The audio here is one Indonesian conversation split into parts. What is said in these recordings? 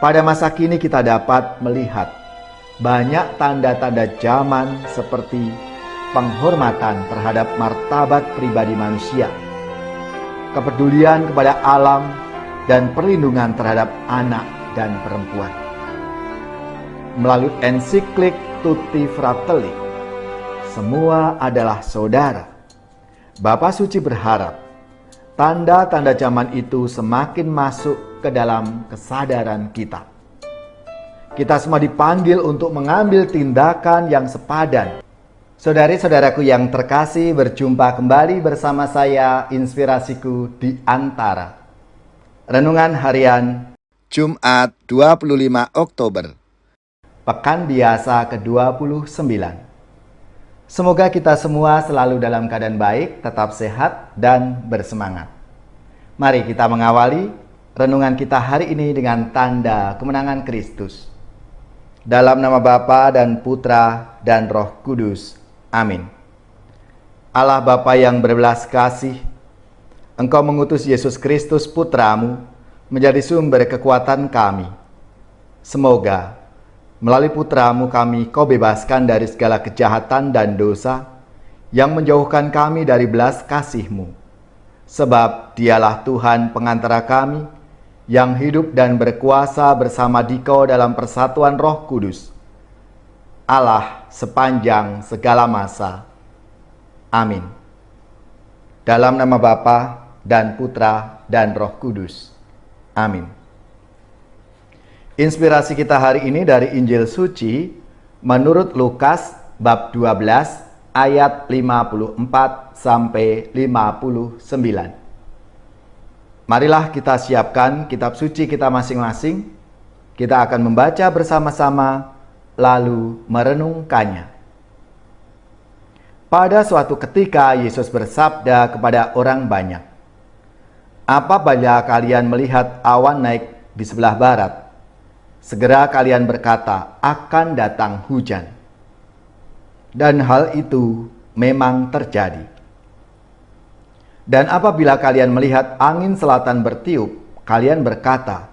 Pada masa kini kita dapat melihat banyak tanda-tanda zaman seperti penghormatan terhadap martabat pribadi manusia, kepedulian kepada alam, dan perlindungan terhadap anak dan perempuan. Melalui ensiklik Tutti Fratelli, semua adalah saudara, Bapak Suci berharap tanda-tanda zaman itu semakin masuk ke dalam kesadaran kita. Kita semua dipanggil untuk mengambil tindakan yang sepadan. Saudari-saudaraku yang terkasih, berjumpa kembali bersama saya, Inspirasiku di Antara. Renungan harian Jumat 25 Oktober, Pekan Biasa ke-29. Semoga kita semua selalu dalam keadaan baik, tetap sehat, dan bersemangat. Mari kita mengawali renungan kita hari ini dengan tanda kemenangan Kristus. Dalam nama Bapa dan Putra dan Roh Kudus. Amin. Allah Bapa yang berbelas kasih, Engkau mengutus Yesus Kristus Putramu menjadi sumber kekuatan kami. Semoga melalui Putramu kami Kau bebaskan dari segala kejahatan dan dosa yang menjauhkan kami dari belas kasih-Mu. Sebab Dialah Tuhan pengantara kami yang hidup dan berkuasa bersama Dikau dalam persatuan Roh Kudus, Allah sepanjang segala masa. Amin. Dalam nama Bapa dan Putra dan Roh Kudus. Amin. Inspirasi kita hari ini dari Injil Suci menurut Lukas bab 12 ayat 54 sampai 59. Marilah kita siapkan kitab suci kita masing-masing. Kita akan membaca bersama-sama lalu merenungkannya. Pada suatu ketika Yesus bersabda kepada orang banyak, "Apabila kalian melihat awan naik di sebelah barat, segera kalian berkata, akan datang hujan." Dan hal itu memang terjadi. Dan apabila kalian melihat angin selatan bertiup, kalian berkata,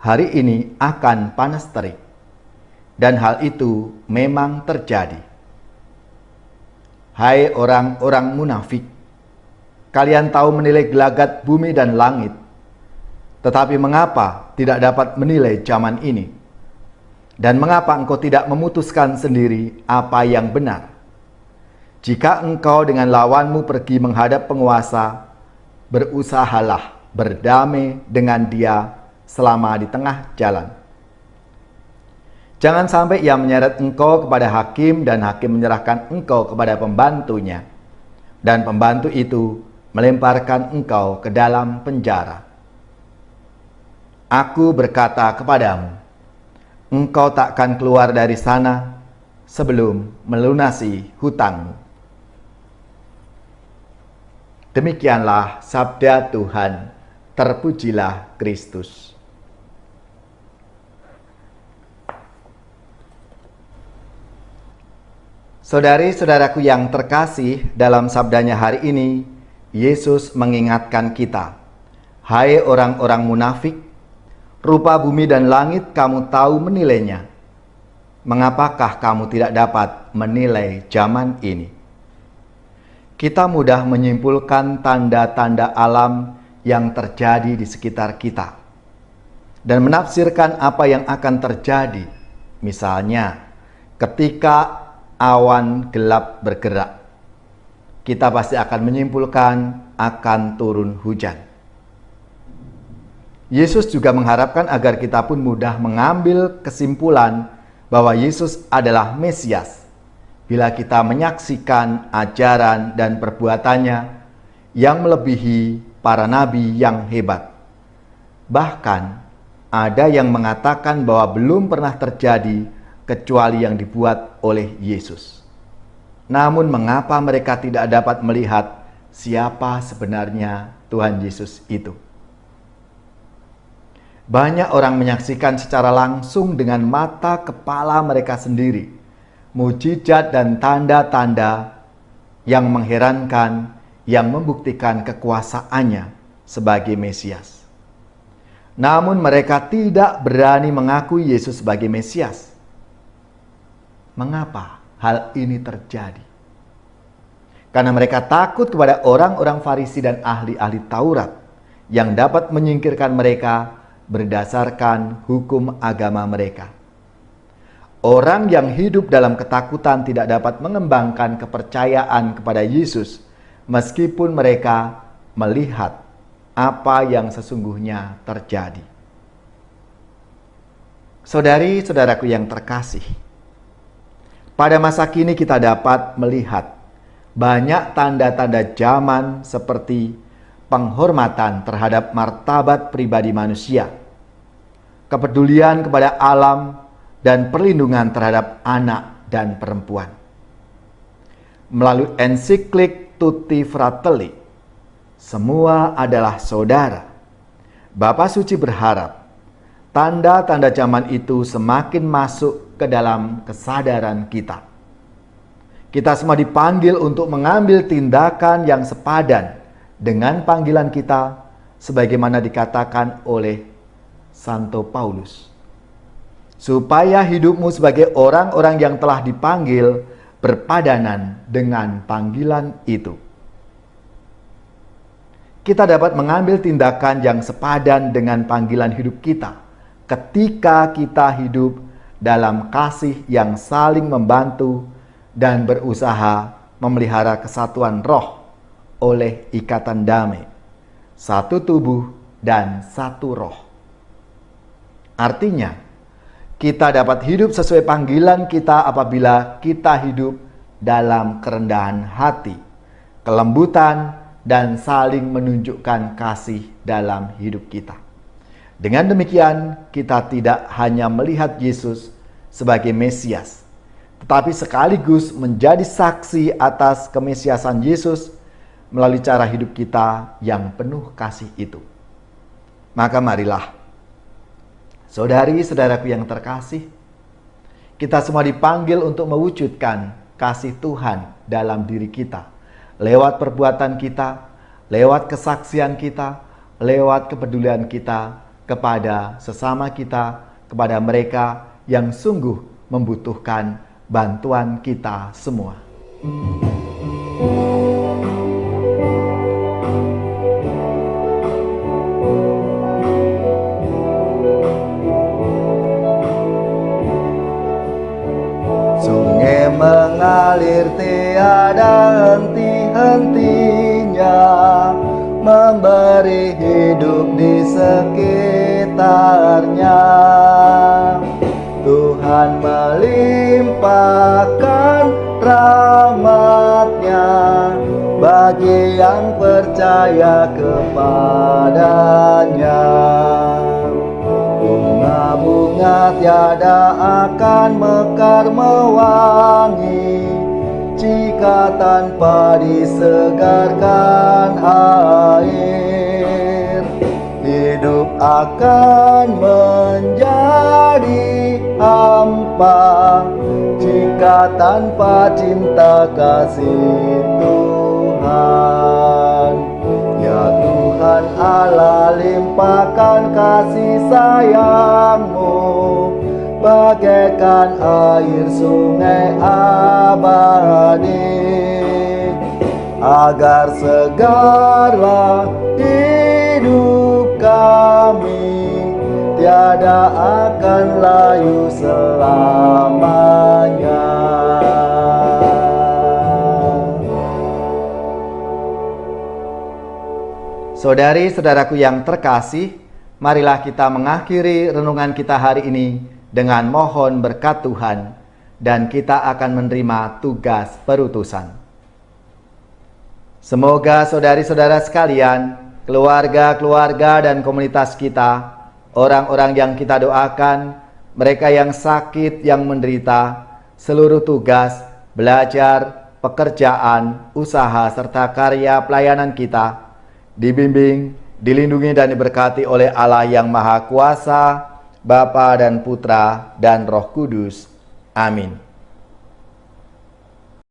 hari ini akan panas terik. Dan hal itu memang terjadi. Hai orang-orang munafik, kalian tahu menilai gelagat bumi dan langit, tetapi mengapa tidak dapat menilai zaman ini? Dan mengapa engkau tidak memutuskan sendiri apa yang benar? Jika engkau dengan lawanmu pergi menghadap penguasa, berusahalah berdamai dengan dia selama di tengah jalan. Jangan sampai ia menyeret engkau kepada hakim dan hakim menyerahkan engkau kepada pembantunya, dan pembantu itu melemparkan engkau ke dalam penjara. Aku berkata kepadamu, engkau takkan keluar dari sana sebelum melunasi hutangmu. Demikianlah sabda Tuhan. Terpujilah Kristus. Saudari-saudaraku yang terkasih, dalam sabdanya hari ini, Yesus mengingatkan kita, hai orang-orang munafik, rupa bumi dan langit kamu tahu menilainya. Mengapakah kamu tidak dapat menilai zaman ini? Kita mudah menyimpulkan tanda-tanda alam yang terjadi di sekitar kita dan menafsirkan apa yang akan terjadi. Misalnya, ketika awan gelap bergerak, kita pasti akan menyimpulkan akan turun hujan. Yesus juga mengharapkan agar kita pun mudah mengambil kesimpulan bahwa Yesus adalah Mesias bila kita menyaksikan ajaran dan perbuatannya yang melebihi para nabi yang hebat. Bahkan ada yang mengatakan bahwa belum pernah terjadi kecuali yang dibuat oleh Yesus. Namun mengapa mereka tidak dapat melihat siapa sebenarnya Tuhan Yesus itu? Banyak orang menyaksikan secara langsung dengan mata kepala mereka sendiri mujizat dan tanda-tanda yang mengherankan yang membuktikan kekuasaannya sebagai Mesias. namun mereka tidak berani mengakui Yesus sebagai Mesias. Mengapa hal ini terjadi? Karena mereka takut kepada orang-orang Farisi dan ahli-ahli Taurat yang dapat menyingkirkan mereka berdasarkan hukum agama mereka. Orang yang hidup dalam ketakutan tidak dapat mengembangkan kepercayaan kepada Yesus meskipun mereka melihat apa yang sesungguhnya terjadi. Saudari-saudaraku yang terkasih, pada masa kini kita dapat melihat banyak tanda-tanda zaman seperti penghormatan terhadap martabat pribadi manusia, kepedulian kepada alam, dan perlindungan terhadap anak dan perempuan. Melalui ensiklik Tutti Fratelli, semua adalah saudara, Bapa Suci berharap tanda-tanda zaman itu semakin masuk ke dalam kesadaran kita. Kita semua dipanggil untuk mengambil tindakan yang sepadan dengan panggilan kita, sebagaimana dikatakan oleh Santo Paulus. Supaya hidupmu sebagai orang-orang yang telah dipanggil berpadanan dengan panggilan itu. Kita dapat mengambil tindakan yang sepadan dengan panggilan hidup kita ketika kita hidup dalam kasih yang saling membantu dan berusaha memelihara kesatuan roh oleh ikatan damai, satu tubuh dan satu roh. Artinya, kita dapat hidup sesuai panggilan kita apabila kita hidup dalam kerendahan hati, kelembutan, dan saling menunjukkan kasih dalam hidup kita. Dengan demikian, kita tidak hanya melihat Yesus sebagai Mesias, tetapi sekaligus menjadi saksi atas kemesiasan Yesus melalui cara hidup kita yang penuh kasih itu. Maka marilah, saudari-saudaraku yang terkasih, kita semua dipanggil untuk mewujudkan kasih Tuhan dalam diri kita, lewat perbuatan kita, lewat kesaksian kita, lewat kepedulian kita kepada sesama kita, kepada mereka yang sungguh membutuhkan bantuan kita semua. Sungai mengalir tiada henti-hentinya, memberi hidup di sekitarnya. Tuhan melimpahkan rahmat-Nya bagi yang percaya kepadanya. Bunga-bunga tiada akan mekar mewangi jika tanpa disegarkan air. Hidup akan menjadi hampa jika tanpa cinta kasih Tuhan. Ya Tuhan Allah, limpahkan kasih sayang-Mu bagaikan air sungai abadi, agar segarlah hidup kami, tiada akan layu selamanya. Saudari-saudaraku yang terkasih, marilah kita mengakhiri renungan kita hari ini dengan mohon berkat Tuhan, dan kita akan menerima tugas perutusan. Semoga saudari-saudara sekalian, keluarga-keluarga dan komunitas kita, orang-orang yang kita doakan, mereka yang sakit, yang menderita, seluruh tugas, belajar, pekerjaan, usaha, serta karya pelayanan kita, dibimbing, dilindungi dan diberkati oleh Allah yang Maha Kuasa, Bapa dan Putra dan Roh Kudus. Amin.